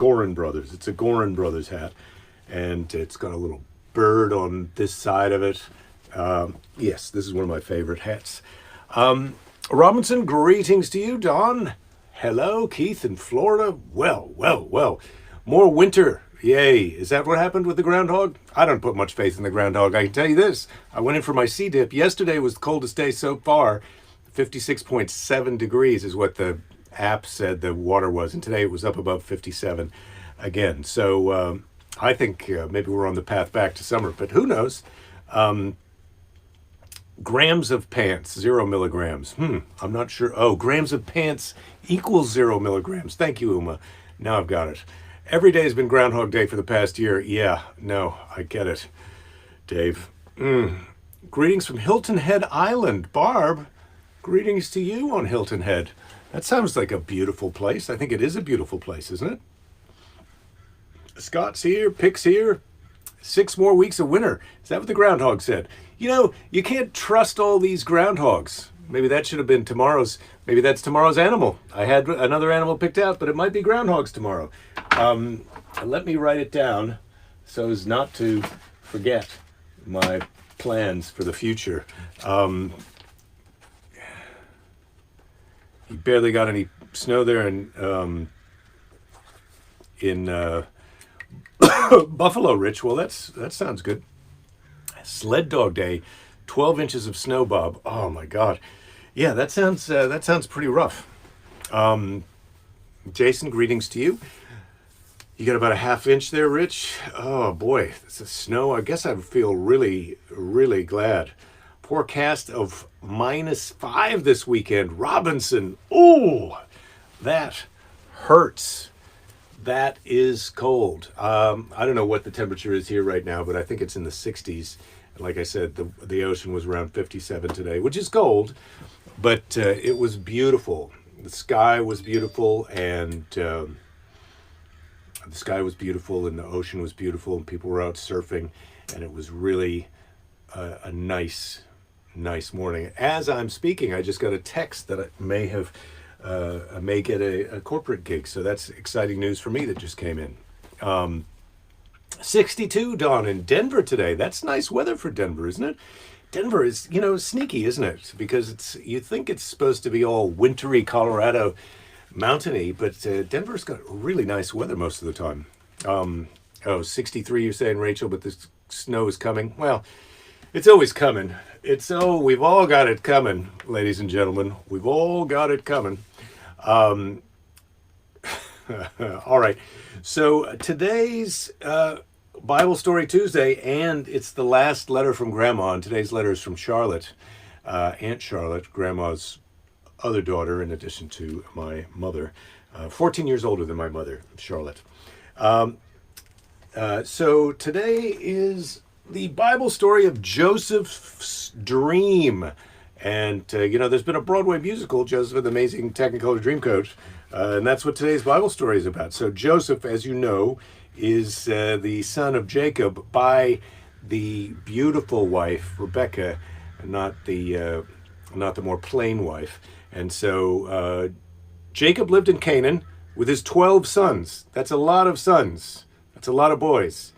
Gorin Brothers. It's a Gorin Brothers hat, and it's got a little bird on this side of it. Yes, this is one of my favorite hats. Robinson, greetings to you. Don, hello. Keith in Florida. Well, well, well. More winter. Yay. Is that what happened with the groundhog? I don't put much faith in the groundhog. I can tell you this. I went in for my sea dip. Yesterday was the coldest day so far. 56.7 degrees is what the app said the water was. And today it was up above 57 again. So I think maybe we're on the path back to summer. But who knows? Grams of pants, 0 milligrams. I'm not sure. Oh, grams of pants equals 0 milligrams. Thank you, Uma. Now I've got it. Every day has been Groundhog Day for the past year. Yeah, no, I get it, Dave. Greetings from Hilton Head Island. Barb, greetings to you on Hilton Head. That sounds like a beautiful place. I think it is a beautiful place, isn't it? Scott's here, Pick's here. 6 more weeks of winter. Is that what the groundhog said? You know, you can't trust all these groundhogs. Maybe that should have been tomorrow's. Maybe that's tomorrow's animal. I had another animal picked out, but it might be groundhogs tomorrow. Let me write it down so as not to forget my plans for the future. You barely got any snow there in Buffalo, Rich. Well, that sounds good. Sled Dog Day, 12 inches of snow, Bob. Oh my God. Yeah, that sounds pretty rough. Jason, greetings to you. You got about a ½ inch there, Rich. Oh boy, this is snow. I guess I feel really, really glad. Forecast of -5 this weekend. Robinson. Oh, that hurts. That is cold. I don't know what the temperature is here right now, but I think it's in the 60s. Like I said, the ocean was around 57 today, which is cold, but it was beautiful. The sky was beautiful, and the ocean was beautiful, and people were out surfing, and it was really a nice morning. As I'm speaking, I just got a text that I may get a corporate gig, so that's exciting news for me that just came in. 62, Dawn, in Denver today. That's nice weather for Denver, isn't it? Denver is, sneaky, isn't it? Because you think it's supposed to be all wintry Colorado mountainy, but Denver's got really nice weather most of the time. 63, you're saying, Rachel, but the snow is coming. Well, it's always coming. We've all got it coming, ladies and gentlemen. We've all got it coming. All right. So today's Bible Story Tuesday, and it's the last letter from Grandma. And today's letter is from Charlotte, Aunt Charlotte, Grandma's other daughter, in addition to my mother, 14 years older than my mother, Charlotte. So today is the Bible story of Joseph's Dream. And, there's been a Broadway musical, Joseph and the Amazing Technicolor Dreamcoat, and that's what today's Bible story is about. So Joseph, as you know, is the son of Jacob by the beautiful wife, Rebecca, not the more plain wife. And so Jacob lived in Canaan with his 12 sons. That's a lot of sons. That's a lot of boys.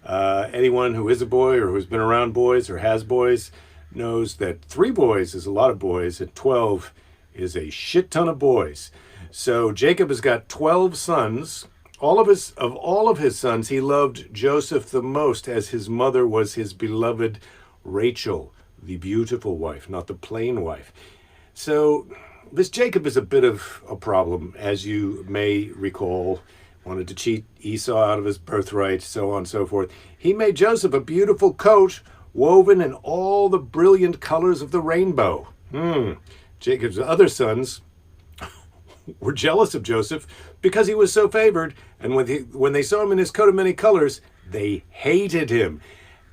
Anyone who is a boy or who's been around boys or has boys knows that 3 boys is a lot of boys and 12 is a shit ton of boys. So Jacob has got 12 sons. All of his sons, he loved Joseph the most, as his mother was his beloved Rachel, the beautiful wife, not the plain wife. So this Jacob is a bit of a problem, as you may recall. Wanted to cheat Esau out of his birthright, so on and so forth. He made Joseph a beautiful coat woven in all the brilliant colors of the rainbow. Jacob's other sons were jealous of Joseph because he was so favored, and when they saw him in his coat of many colors, they hated him.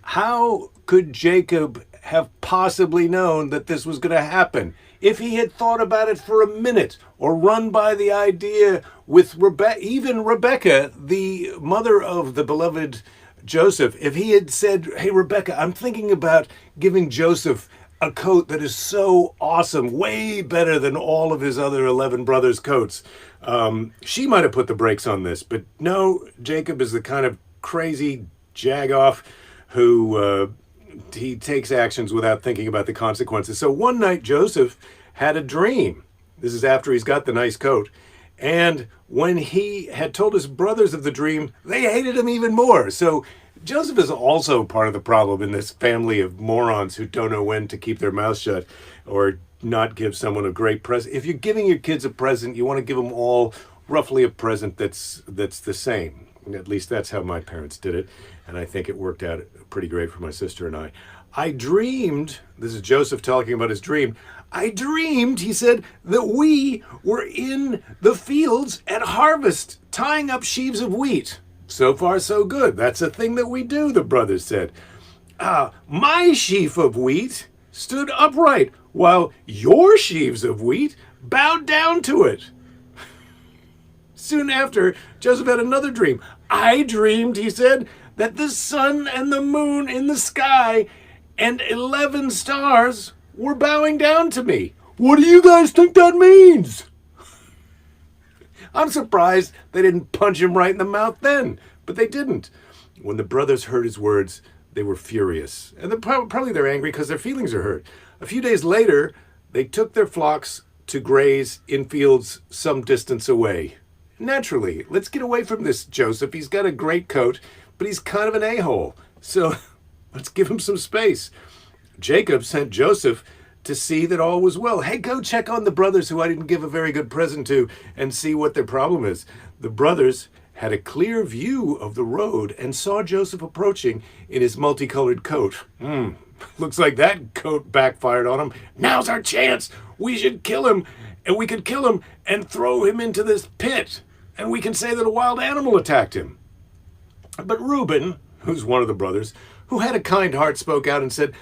How could Jacob have possibly known that this was going to happen? If he had thought about it for a minute, or run by the idea with even Rebecca, the mother of the beloved Joseph, if he had said, "Hey, Rebecca, I'm thinking about giving Joseph a coat that is so awesome, way better than all of his other 11 brothers' coats. She might have put the brakes on this, but no, Jacob is the kind of crazy jagoff who he takes actions without thinking about the consequences. So one night, Joseph had a dream. This is after he's got the nice coat. And when he had told his brothers of the dream, they hated him even more. So Joseph is also part of the problem in this family of morons who don't know when to keep their mouths shut or not give someone a great present. If you're giving your kids a present, you want to give them all roughly a present that's the same. At least that's how my parents did it. And I think it worked out pretty great for my sister and I. I dreamed, this is Joseph talking about his dream. I dreamed, he said, that we were in the fields at harvest, tying up sheaves of wheat. So far, so good. That's a thing that we do, the brothers said. My sheaf of wheat stood upright, while your sheaves of wheat bowed down to it. Soon after, Joseph had another dream. I dreamed, he said, that the sun and the moon in the sky and 11 stars were bowing down to me. What do you guys think that means? I'm surprised they didn't punch him right in the mouth then, but they didn't. When the brothers heard his words, they were furious. And probably they're angry because their feelings are hurt. A few days later, they took their flocks to graze in fields some distance away. Naturally, let's get away from this Joseph. He's got a great coat, but he's kind of an a-hole. So let's give him some space. Jacob sent Joseph to see that all was well. Hey, go check on the brothers who I didn't give a very good present to and see what their problem is. The brothers had a clear view of the road and saw Joseph approaching in his multicolored coat. Looks like that coat backfired on him. Now's our chance. We should kill him, and we could kill him and throw him into this pit, and we can say that a wild animal attacked him. But Reuben, who's one of the brothers, who had a kind heart, spoke out and said,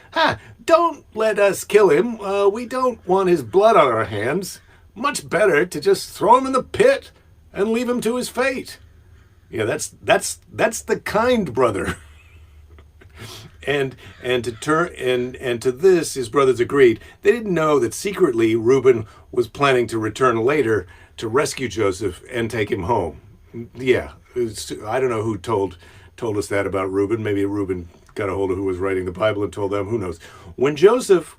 don't let us kill him. We don't want his blood on our hands. Much better to just throw him in the pit and leave him to his fate. Yeah, that's the kind brother. and to this, his brothers agreed. They didn't know that secretly Reuben was planning to return later to rescue Joseph and take him home. Yeah, I don't know who told us that about Reuben. Maybe Reuben got a hold of who was writing the Bible and told them, who knows. When Joseph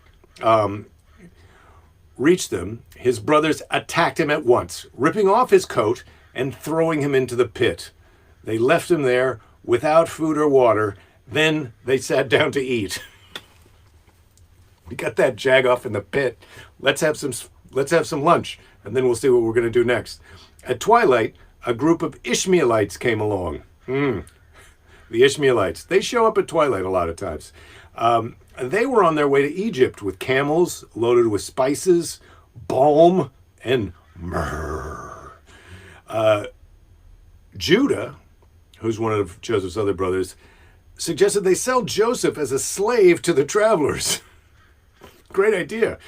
reached them, his brothers attacked him at once, ripping off his coat and throwing him into the pit. They left him there without food or water. Then they sat down to eat. We got that jagoff in the pit. Let's have some lunch, and then we'll see what we're going to do next. At twilight, a group of Ishmaelites came along. The Ishmaelites. They show up at twilight a lot of times. They were on their way to Egypt with camels loaded with spices, balm, and myrrh. Judah, who's one of Joseph's other brothers, suggested they sell Joseph as a slave to the travelers. Great idea.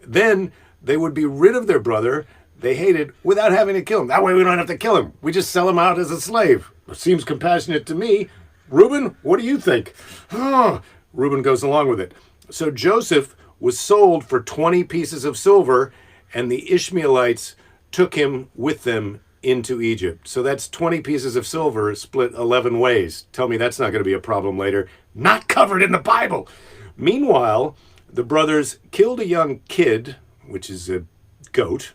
Then they would be rid of their brother they hated without having to kill him. That way we don't have to kill him. We just sell him out as a slave. It seems compassionate to me. Reuben, what do you think? Reuben goes along with it. So Joseph was sold for 20 pieces of silver, and the Ishmaelites took him with them into Egypt. So that's 20 pieces of silver split 11 ways. Tell me that's not going to be a problem later. Not covered in the Bible. Meanwhile, the brothers killed a young kid, which is a goat,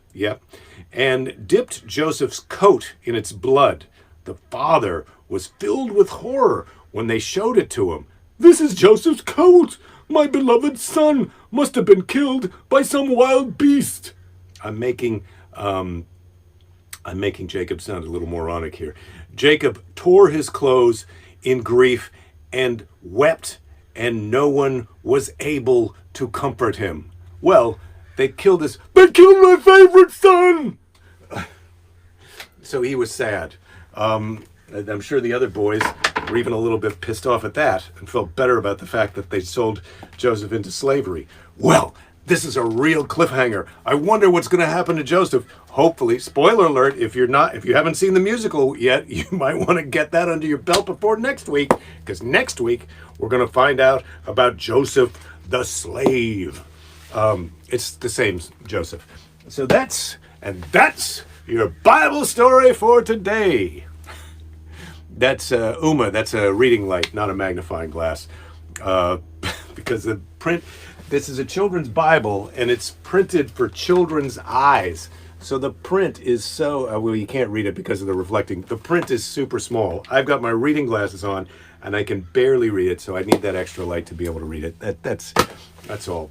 and dipped Joseph's coat in its blood. The father was filled with horror when they showed it to him. This is Joseph's coat. My beloved son must have been killed by some wild beast. I'm making Jacob sound a little moronic here. Jacob tore his clothes in grief and wept, and no one was able to comfort him. Well, they killed my favorite son! So he was sad. I'm sure the other boys were even a little bit pissed off at that and felt better about the fact that they sold Joseph into slavery. Well, this is a real cliffhanger. I wonder what's going to happen to Joseph. Hopefully, spoiler alert, if you haven't seen the musical yet, you might want to get that under your belt before next week, because next week we're going to find out about Joseph the slave. It's the same Joseph. So that's Your Bible story for today. That's Uma. That's a reading light, not a magnifying glass. Because the print, this is a children's Bible, and it's printed for children's eyes. So the print is so, well, you can't read it because of the reflecting. The print is super small. I've got my reading glasses on, and I can barely read it, so I need that extra light to be able to read it. That's all.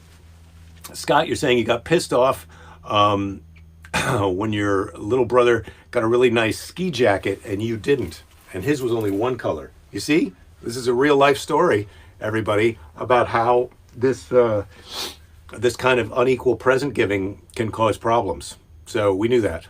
Scott, you're saying you got pissed off when your little brother got a really nice ski jacket and you didn't, and his was only one color. You see, this is a real life story, everybody, about how this this kind of unequal present giving can cause problems. So we knew that.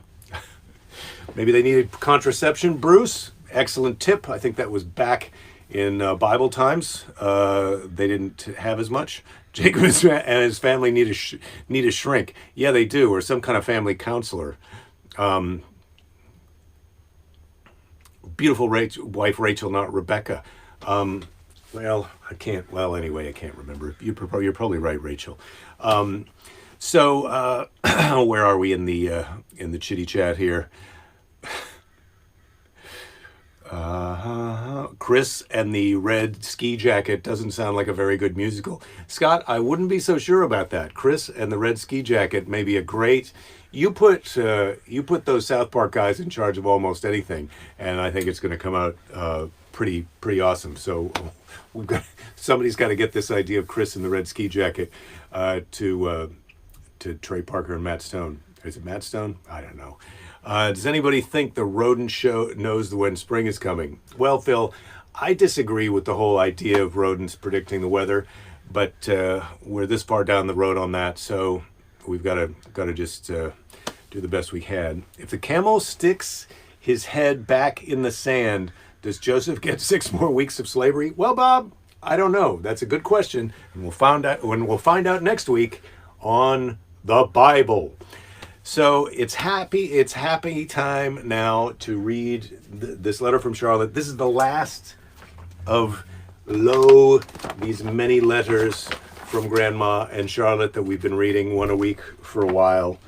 Maybe they needed contraception. Bruce, excellent tip. I think that was back in Bible times. They didn't have as much. Jacob and his family need a shrink. Yeah, they do, or some kind of family counselor. Beautiful wife Rachel, not Rebecca. Well, I can't. Well, anyway, I can't remember. You're probably right, Rachel. So where are we in the chitty chat here? Chris and the red ski jacket doesn't sound like a very good musical. Scott, I wouldn't be so sure about that. Chris and the red ski jacket may be a great. You put those South Park guys in charge of almost anything, and I think it's going to come out pretty awesome. So somebody's got to get this idea of Chris and the red ski jacket to Trey Parker and Matt Stone. Is it Matt Stone? I don't know. Does anybody think the rodent show knows when spring is coming? Well, Phil, I disagree with the whole idea of rodents predicting the weather, but we're this far down the road on that, so we've got to just do the best we can. If the camel sticks his head back in the sand, does Joseph get 6 more weeks of slavery? Well, Bob, I don't know. That's a good question, and we'll find out next week on the Bible. So it's happy time now to read this letter from Charlotte. This is the last of these many letters from Grandma and Charlotte that we've been reading one a week for a while.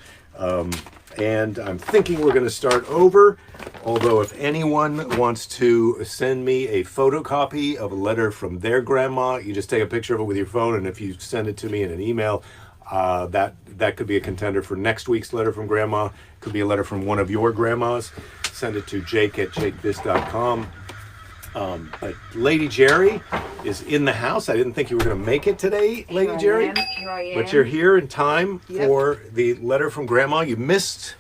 And I'm thinking we're going to start over. Although if anyone wants to send me a photocopy of a letter from their grandma, you just take a picture of it with your phone, and if you send it to me in an email, that could be a contender for next week's letter from Grandma. Could be a letter from one of your grandmas. Send it to jake@jakethis.com. But Lady Jerry is in the house. I didn't think you were going to make it today, Lady Jerry. Here I am. But you're here in time for the letter from Grandma. You missed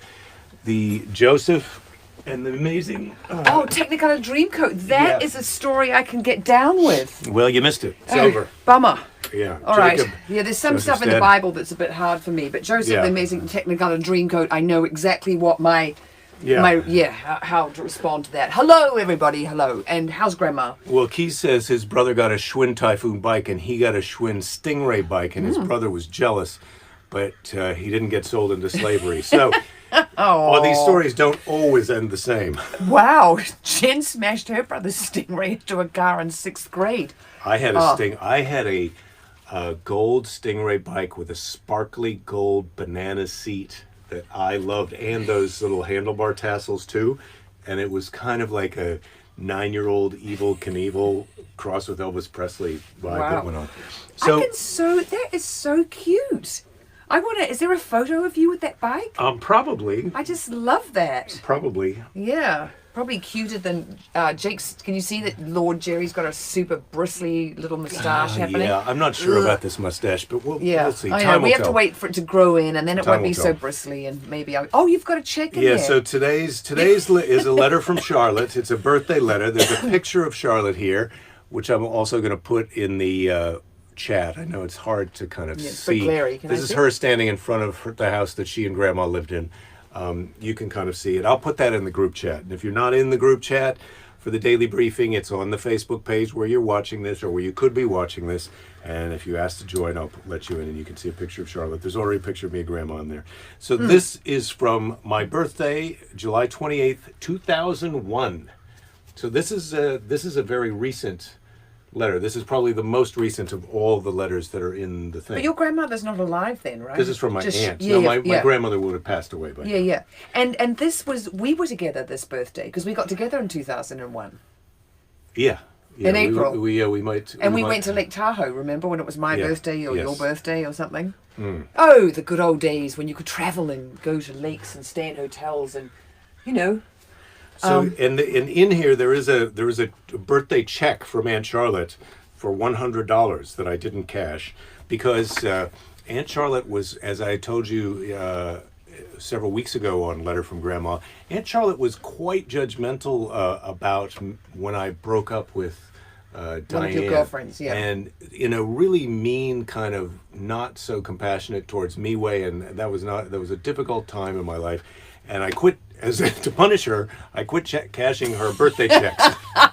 the Joseph and the amazing... Technicolor Dreamcoat. That is a story I can get down with. Well, you missed it. It's over. Bummer. Yeah. All right. Yeah, there's some stuff in the dead. Bible that's a bit hard for me. But Joseph, the amazing Technicolor Dreamcoat, I know exactly what how to respond to that. Hello, everybody. Hello. And how's Grandma? Well, Keith says his brother got a Schwinn Typhoon bike and he got a Schwinn Stingray bike, and his brother was jealous, but he didn't get sold into slavery. So all these stories don't always end the same. Wow. Jen smashed her brother's Stingray into a car in 6th grade. I had a gold Stingray bike with a sparkly gold banana seat that I loved, and those little handlebar tassels too. And it was kind of like a 9-year-old Evel Knievel crossed with Elvis Presley vibe that went on. So that is so cute. Is there a photo of you with that bike? Probably. I just love that. Probably. Yeah. Probably cuter than Jake's. Can you see that Lord Jerry's got a super bristly little moustache happening? Yeah, I'm not sure about this mustache, but we'll see. We have to wait for it to grow in, and then it won't be so bristly, and maybe you've got a check in there. Yeah, so today's is a letter from Charlotte. It's a birthday letter. There's a picture of Charlotte here, which I'm also going to put in the chat. I know it's hard to kind of see. Glary. This is her standing in front of the house that she and Grandma lived in. You can kind of see it. I'll put that in the group chat. And if you're not in the group chat for the daily briefing, it's on the Facebook page where you're watching this, or where you could be watching this. And if you ask to join, I'll let you in, and you can see a picture of Charlotte. There's already a picture of me and Grandma in there. So this is from my birthday, July 28th, 2001. So this is a very recent letter. This is probably the most recent of all the letters that are in the thing. But your grandmother's not alive then, right? This is from my aunt. Yeah, No, my grandmother would have passed away by now. Yeah, yeah. And this was, we were together this birthday because we got together in 2001. Yeah. Yeah, In April. We might. And we went to Lake Tahoe, remember, when it was my birthday or your birthday or something? Mm. Oh, the good old days when you could travel and go to lakes and stay in hotels and, you know. So and in here there is a birthday check from Aunt Charlotte for $100 that I didn't cash because Aunt Charlotte was, as I told you several weeks ago on Letter from Grandma, Aunt Charlotte was quite judgmental about when I broke up with Diane. One of your girlfriends, yeah. And in a really mean kind of not so compassionate towards me way, and that was a difficult time in my life, and I quit. To punish her, I quit cashing her birthday checks.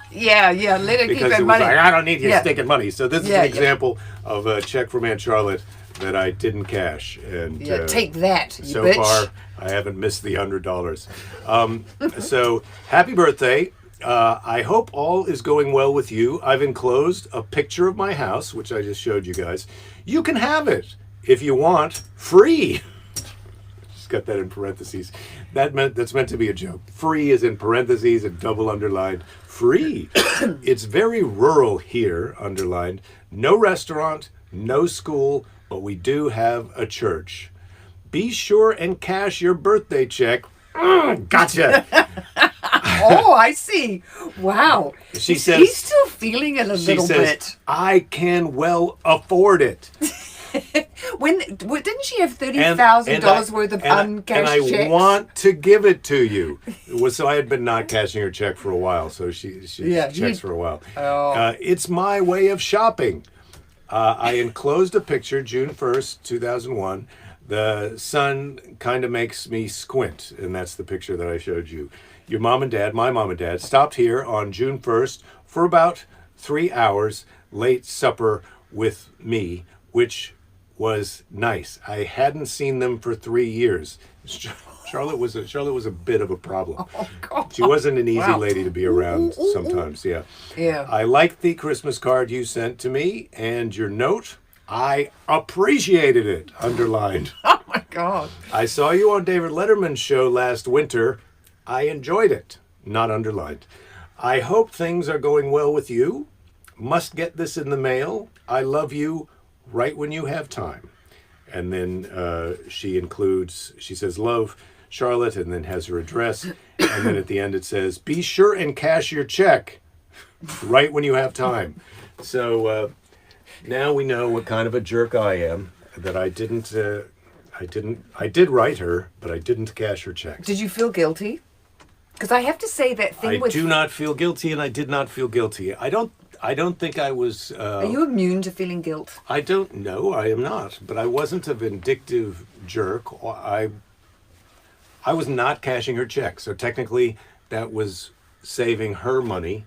Yeah, let her keep Because her it was money. like, I don't need your stinking money. So this is an Yeah. example of a check from Aunt Charlotte that I didn't cash. And Take that, you so bitch. far, I haven't missed the $100. So happy birthday. I hope all is going well with you. I've enclosed a picture of my house, which I just showed you guys. You can have it if you want, free. Just got that in parentheses. That's meant to be a joke. Free is in parentheses and double underlined. Free. It's very rural here, underlined. No restaurant, no school, but we do have a church. Be sure and cash your birthday check. Gotcha. Oh, I see. Wow. She says he's still feeling it a she little says, bit. I can well afford it. Didn't she have $30,000 worth of uncashed and I checks? want to give it to you. So I had been not cashing her check for a while, so she checks for a while. Oh. It's my way of shopping. I enclosed a picture, June 1st, 2001. The sun kind of makes me squint, and that's the picture that I showed you. Your mom and dad, my mom and dad, stopped here on June 1st for about 3 hours, late supper with me, which was nice. I hadn't seen them for 3 years. Charlotte was a bit of a problem. Oh, God. She wasn't an easy Wow. lady to be around sometimes. Yeah. Yeah. I liked the Christmas card you sent to me and your note. I appreciated it. Underlined. Oh, my God. I saw you on David Letterman's show last winter. I enjoyed it. Not underlined. I hope things are going well with you. Must get this in the mail. I love you. Right when you have time. And then she says, love, Charlotte, and then has her address. And then at the end it says, be sure and cash your check right when you have time. So now we know what kind of a jerk I am, that I did write her, but I didn't cash her checks. Did you feel guilty? Because I have to say that thing I do not feel guilty, and I did not feel guilty. I don't think I was... Are you immune to feeling guilt? I don't know. I am not. But I wasn't a vindictive jerk. I was not cashing her check. So technically, that was saving her money.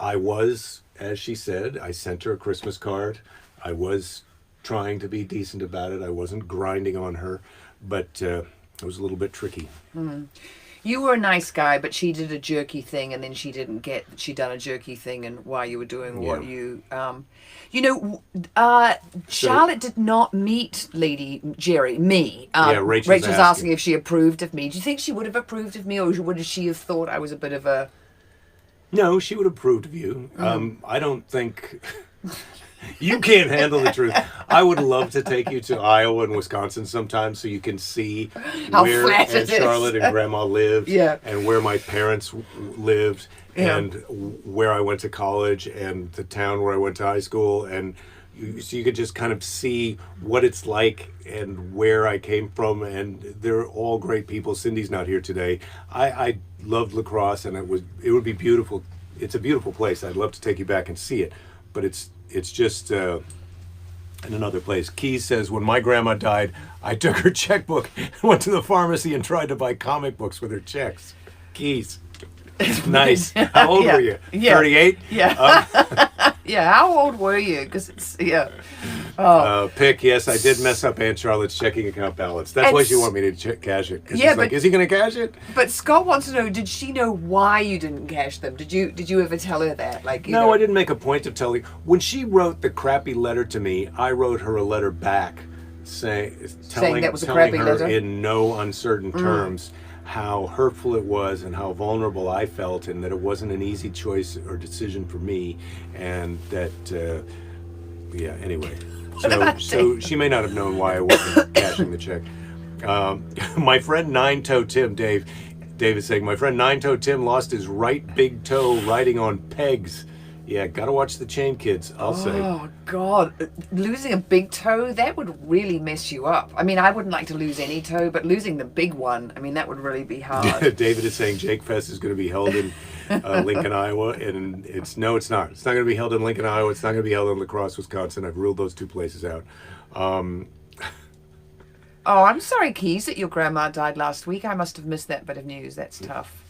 I was, as she said, I sent her a Christmas card. I was trying to be decent about it. I wasn't grinding on her. But it was a little bit tricky. Mm. You were a nice guy, but she did a jerky thing, and then she didn't get she'd done a jerky thing, and while you were doing what you, Charlotte did not meet Lady Jerry, me. Rachel's asking if she approved of me. Do you think she would have approved of me, or would she have thought I was a bit of a... No, she would have approved of you. I don't think... You can't handle the truth. I would love to take you to Iowa and Wisconsin sometime so you can see how where flat Aunt Charlotte and Grandma lived, and where my parents lived, and where I went to college, and the town where I went to high school, and so you could just kind of see what it's like and where I came from, and they're all great people. Cindy's not here today. I loved La Crosse, and it would be beautiful. It's a beautiful place. I'd love to take you back and see it, but it's just in another place. Keys says, when my grandma died, I took her checkbook and went to the pharmacy and tried to buy comic books with her checks. Keys. Nice. How old were you? 38? Yeah. Yeah, how old were you? Because it's, Pick, yes, I did mess up Aunt Charlotte's checking account balance. That's why she wanted me to cash it. Because she's like, is he going to cash it? But Scott wants to know, did she know why you didn't cash them? Did you ever tell her that? Like, no, I didn't make a point of telling. When she wrote the crappy letter to me, I wrote her a letter back telling that was a crappy her letter? in no uncertain terms how hurtful it was and how vulnerable I felt, and that it wasn't an easy choice or decision for me, and that, anyway. So she may not have known why I wasn't cashing the check. My friend Nine Toe Tim, Dave is saying, my friend Nine Toe Tim lost his right big toe riding on pegs. Yeah, gotta watch the chain, kids, I'll say. Oh, God. Losing a big toe, that would really mess you up. I mean, I wouldn't like to lose any toe, but losing the big one, I mean, that would really be hard. David is saying Jake Fest is going to be held in Lincoln, Iowa, and it's not. It's not going to be held in Lincoln, Iowa. It's not going to be held in La Crosse, Wisconsin. I've ruled those two places out. Oh, I'm sorry, Keys, that your grandma died last week. I must have missed that bit of news. That's tough.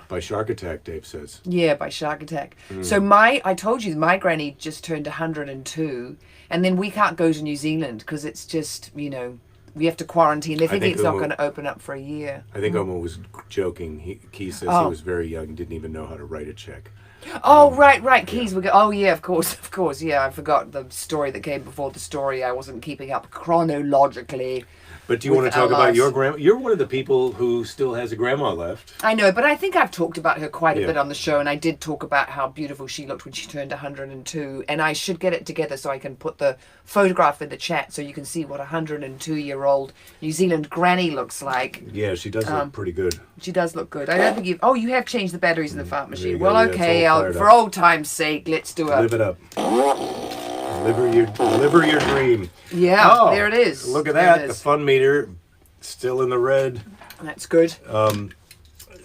By shark attack, Dave says. Yeah, by shark attack. So I told you, my granny just turned 102, and then we can't go to New Zealand because it's just, we have to quarantine. They think it's not going to open up for a year. I think Oma was joking. Keith says he was very young, didn't even know how to write a check. Oh, right. Keys. Yeah. Of course. Yeah, I forgot the story that came before the story. I wasn't keeping up chronologically. But do you want to talk about your grandma? You're one of the people who still has a grandma left. I know, but I think I've talked about her quite a bit on the show, and I did talk about how beautiful she looked when she turned 102, and I should get it together so I can put the photograph in the chat so you can see what a 102-year-old New Zealand granny looks like. Yeah, she does look pretty good. She does look good. I don't think you have changed the batteries in the fart machine. Well, yeah, okay, for old time's sake, let's do it. Live it up. Deliver your dream. Yeah, there it is. Look at that. The fun meter still in the red. That's good.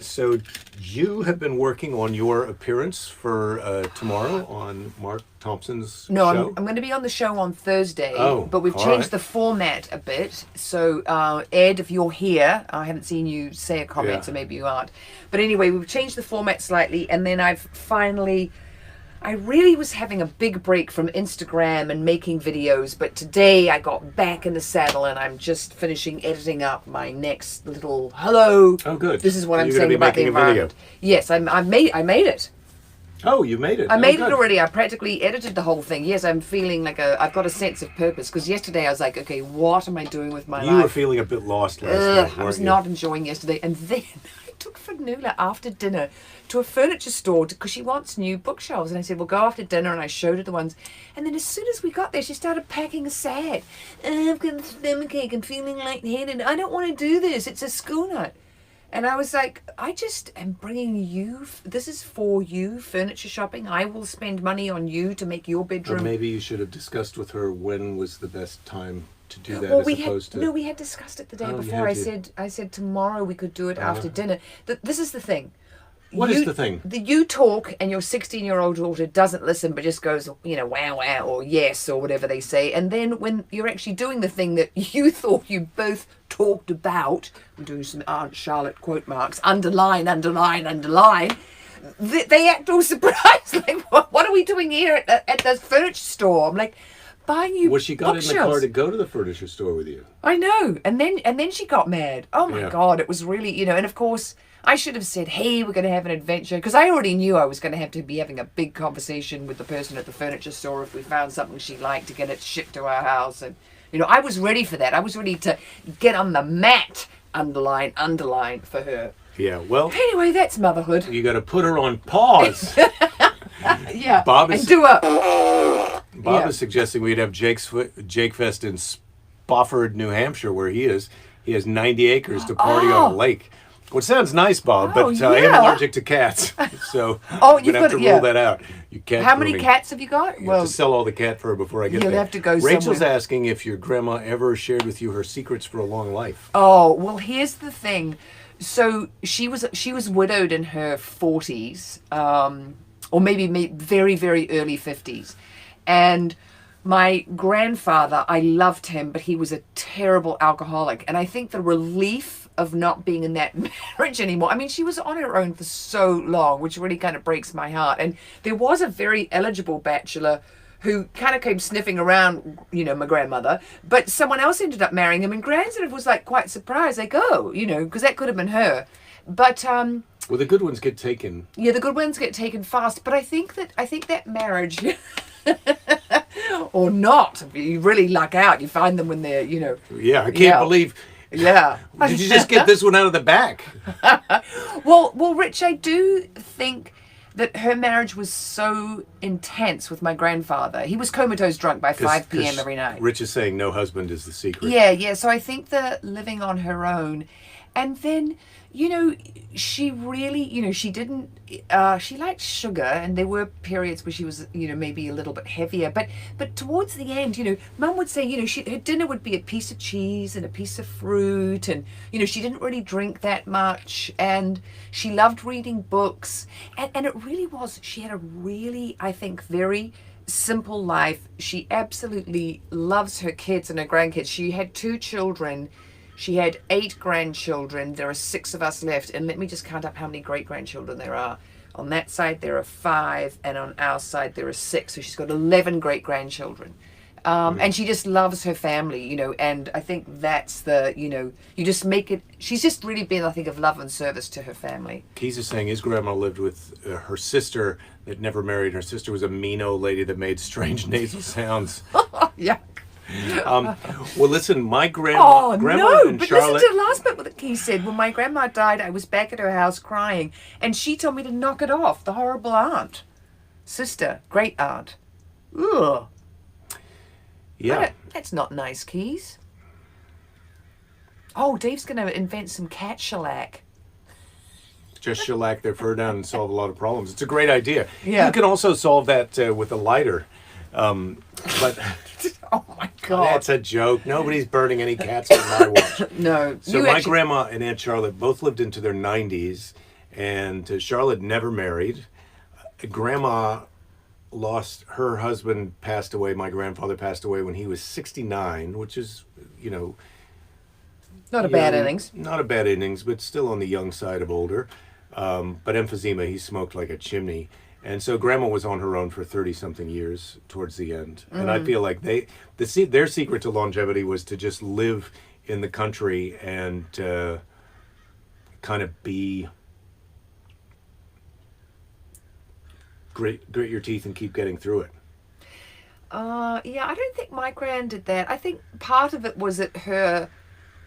So you have been working on your appearance for tomorrow on Mark Thompson's show? No, I'm going to be on the show on Thursday, but we've changed the format a bit. So Ed, if you're here, I haven't seen you say a comment, so maybe you aren't. But anyway, we've changed the format slightly, and then I really was having a big break from Instagram and making videos, but today I got back in the saddle and I'm just finishing editing up my next little hello. Oh, good. This is what I'm saying about the environment. Yes, I made it. Oh, you made it. I made it already. I practically edited the whole thing. Yes, I'm feeling like I've got a sense of purpose, because yesterday I was like, okay, what am I doing with my life? You were feeling a bit lost last night, I was not enjoying yesterday. And then I took Fernula after dinner to a furniture store because she wants new bookshelves. And I said, well, go after dinner. And I showed her the ones. And then as soon as we got there, she started packing a sack. I've got a stomachache. I'm feeling lightheaded. I don't want to do this. It's a school night. And I was like, I just am bringing you, this is for you, furniture shopping. I will spend money on you to make your bedroom. Or maybe you should have discussed with her when was the best time to do that, No, we had discussed it the day before. I said tomorrow we could do it after dinner. This is the thing. What is the thing? You talk and your 16-year-old daughter doesn't listen but just goes, wow, or yes, or whatever they say. And then when you're actually doing the thing that you thought you both talked about, I'm doing some Aunt Charlotte quote marks, underline, they act all surprised. Like, what are we doing here at the furniture store? I'm like, buying you Well, she got in the car to go to the furniture store with you. I know. And then she got mad. Oh my God, it was really, and of course, I should have said, hey, we're going to have an adventure, because I already knew I was going to have to be having a big conversation with the person at the furniture store if we found something she liked to get it shipped to our house. And, I was ready for that. I was ready to get on the mat, underline for her. Yeah, well. Anyway, that's motherhood. You got to put her on pause. Yeah, Bob is suggesting we'd have Jake Fest in Spofford, New Hampshire, where he is. He has 90 acres to party on a lake. Well, it sounds nice, Bob, but I am allergic to cats, so I'm going to have to rule that out. How many cats have you got? You have to sell all the cat fur before I get there. You'll have to go Rachel's somewhere. asking if your grandma ever shared with you her secrets for a long life. Oh, well, here's the thing. So she was widowed in her 40s, or maybe very, very early 50s. And my grandfather, I loved him, but he was a terrible alcoholic. And I think the relief of not being in that marriage anymore. I mean, she was on her own for so long, which really kind of breaks my heart. And there was a very eligible bachelor who kind of came sniffing around, my grandmother, but someone else ended up marrying him, and Gran sort of was like quite surprised, like, oh, because that could have been her. But well, the good ones get taken. yeah, the good ones get taken fast. But I think that marriage, or not, if you really luck out, you find them when they're, Yeah, I can't believe. Yeah. Did you just get this one out of the back? Well, Rich, I do think that her marriage was so intense with my grandfather. He was comatose drunk by 5 p.m. every night. Rich is saying no husband is the secret. Yeah. So I think that living on her own, and then, she really, she didn't, she liked sugar, and there were periods where she was, maybe a little bit heavier. But towards the end, Mum would say, her dinner would be a piece of cheese and a piece of fruit, and, she didn't really drink that much, and she loved reading books. And it really was, she had a really, I think, very simple life. She absolutely loves her kids and her grandkids. She had 2 children. She had 8 grandchildren. There are 6 of us left. And let me just count up how many great-grandchildren there are. On that side, there are 5. And on our side, there are 6. So she's got 11 great-grandchildren. And she just loves her family, And I think that's the, you just make it... She's just really been, I think, of love and service to her family. Keys is saying his grandma lived with her sister that never married. Her sister was a mean old lady that made strange nasal sounds. Yeah. Well, listen, my grandma but and listen Charlotte. to the last bit what he said. When my grandma died, I was back at her house crying, and she told me to knock it off. The horrible aunt, sister, great aunt. Ugh. Yeah. That's not nice, Keys. Oh, Dave's going to invent some cat shellac. Just shellac their fur down and solve a lot of problems. It's a great idea. Yeah. You can also solve that with a lighter. But Oh my God. that's a joke. Nobody's burning any cats on my watch. No. So my grandma and Aunt Charlotte both lived into their 90s, and Charlotte never married. Grandma lost her husband, passed away. My grandfather passed away when he was 69, which is, Not a bad young- innings. Not a bad innings, but still on the young side of older. But emphysema, he smoked like a chimney. And so Grandma was on her own for 30-something years towards the end. And I feel like their secret to longevity was to just live in the country and kind of grit your teeth and keep getting through it. Yeah, I don't think my gran did that. I think part of it was that her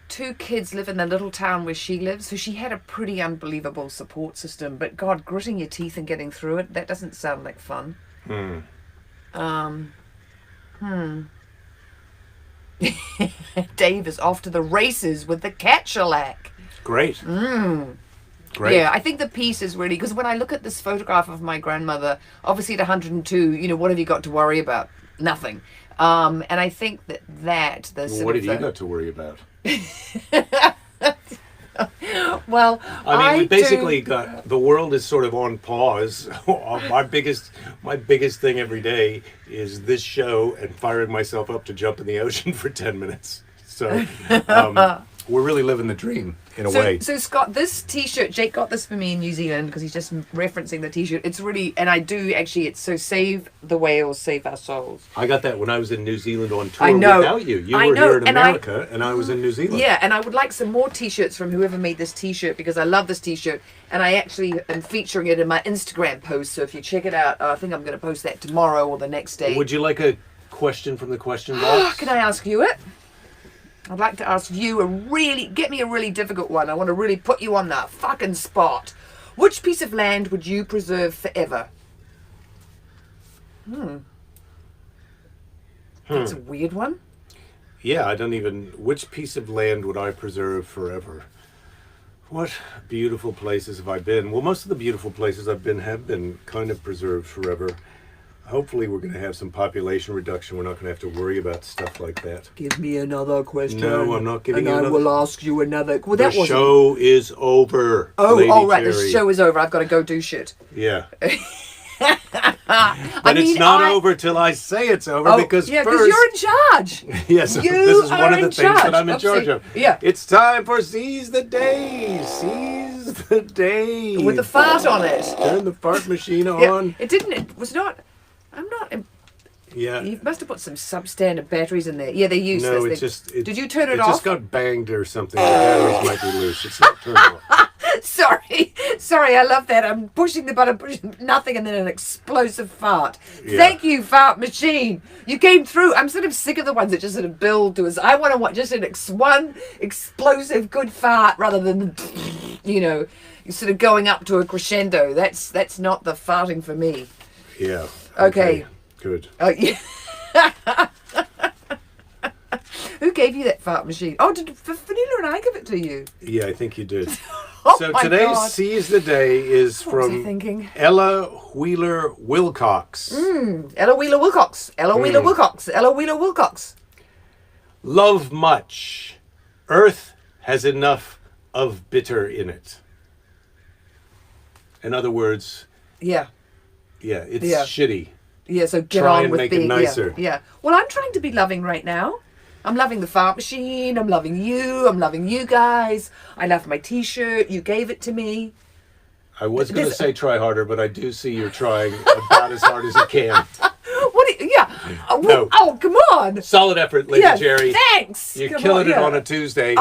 2 kids live in the little town where she lives, so she had a pretty unbelievable support system. But God, gritting your teeth and getting through it, that doesn't sound like fun. Dave is off to the races with the cat shellac. Great. Great. Yeah, I think the piece is really, because when I look at this photograph of my grandmother, obviously at 102, what have you got to worry about? Nothing. And I think What have you got to worry about? Well, I mean, we basically got the world is sort of on pause. my biggest thing every day is this show and firing myself up to jump in the ocean for 10 minutes. So we're really living the dream in a way. So Scott, this T-shirt, Jake got this for me in New Zealand because he's just referencing the T-shirt. It's really, and I do actually, it's so save the whales, save our souls. I got that when I was in New Zealand on tour I know. without you. You I were know, here in and America and I was in New Zealand. Yeah, and I would like some more T-shirts from whoever made this T-shirt because I love this T-shirt, and I actually am featuring it in my Instagram post. So if you check it out, I think I'm going to post that tomorrow or the next day. Would you like a question from the question box? Can I ask you it? I'd like to ask you get me a really difficult one. I want to really put you on the fucking spot. Which piece of land would you preserve forever? That's a weird one. Yeah, which piece of land would I preserve forever? What beautiful places have I been? Well, most of the beautiful places I've been have been kind of preserved forever. Hopefully we're going to have some population reduction. We're not going to have to worry about stuff like that. Give me another question. No, I'm not giving you another. And I will ask you another. Well, that the show is over. Lady right. Cherry. The show is over. I've got to go do shit. Yeah. But it's not over till I say it's over because because first... you're in charge. Yes, You this is one are of the in things that charge. I'm in charge of. Yeah. It's time for Seize the Day. Seize the Day. With the fart on it. Turn the fart machine Yeah, on. it didn't. It was not. I'm not Yeah. You must have put some substandard batteries in there. Yeah, they're useless. No, it's just. Did you turn it It off? just got banged or something. The batteries might be loose. It's not turned off. Sorry, I love that. I'm pushing the button, pushing nothing, and then an explosive fart. Yeah. Thank you, fart machine. You came through. I'm sort of sick of the ones that just sort of build to us. I want just one explosive good fart rather than, you're sort of going up to a crescendo. That's not the farting for me. Yeah. Okay. Good. Yeah. Who gave you that fart machine? Oh, did Vanilla and I give it to you? Yeah, I think you did. Oh So my today's God. Seize the Day is What was I from thinking? Ella Wheeler Wilcox. Ella Wheeler Wilcox. Ella Wheeler Wilcox. Ella Wheeler Wilcox. Love much. Earth has enough of bitter in it. In other words, Yeah. it's Yeah. shitty. Yeah, so get Try on and with make it being nicer. Yeah. Well, I'm trying to be loving right now. I'm loving the fart machine. I'm loving you. I'm loving you guys. I love my T-shirt. You gave it to me. I was going to say try harder, but I do see you're trying about as hard as you can. No. Oh, come on. Solid effort, Lady Yeah, Jerry. thanks. You're Come killing it yeah. on a Tuesday.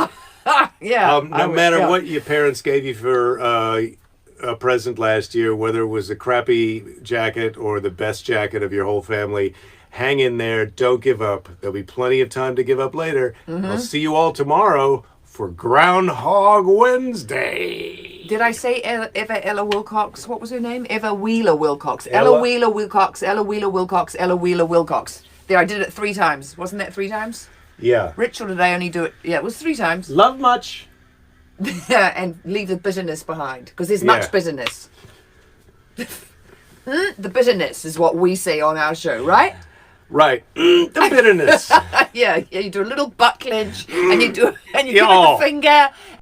Yeah. No matter what your parents gave you for a present last year, whether it was a crappy jacket or the best jacket of your whole family, hang in there. Don't give up. There'll be plenty of time to give up later. I'll see you all tomorrow for Groundhog Wednesday. Did I say Ella Wilcox? What was her name? Ella Wheeler Wilcox. Ella Wheeler Wilcox. Ella Wheeler Wilcox. Ella Wheeler Wilcox. There, I did it 3 times. Wasn't that 3 times? Yeah. Rich, or did I only do it? Yeah, it was 3 times. Love much. And leave the bitterness behind, because there's much bitterness. The bitterness is what we say on our show, right? Right. The bitterness. Yeah, you do a little butt clench, and you give it Yeah. the finger,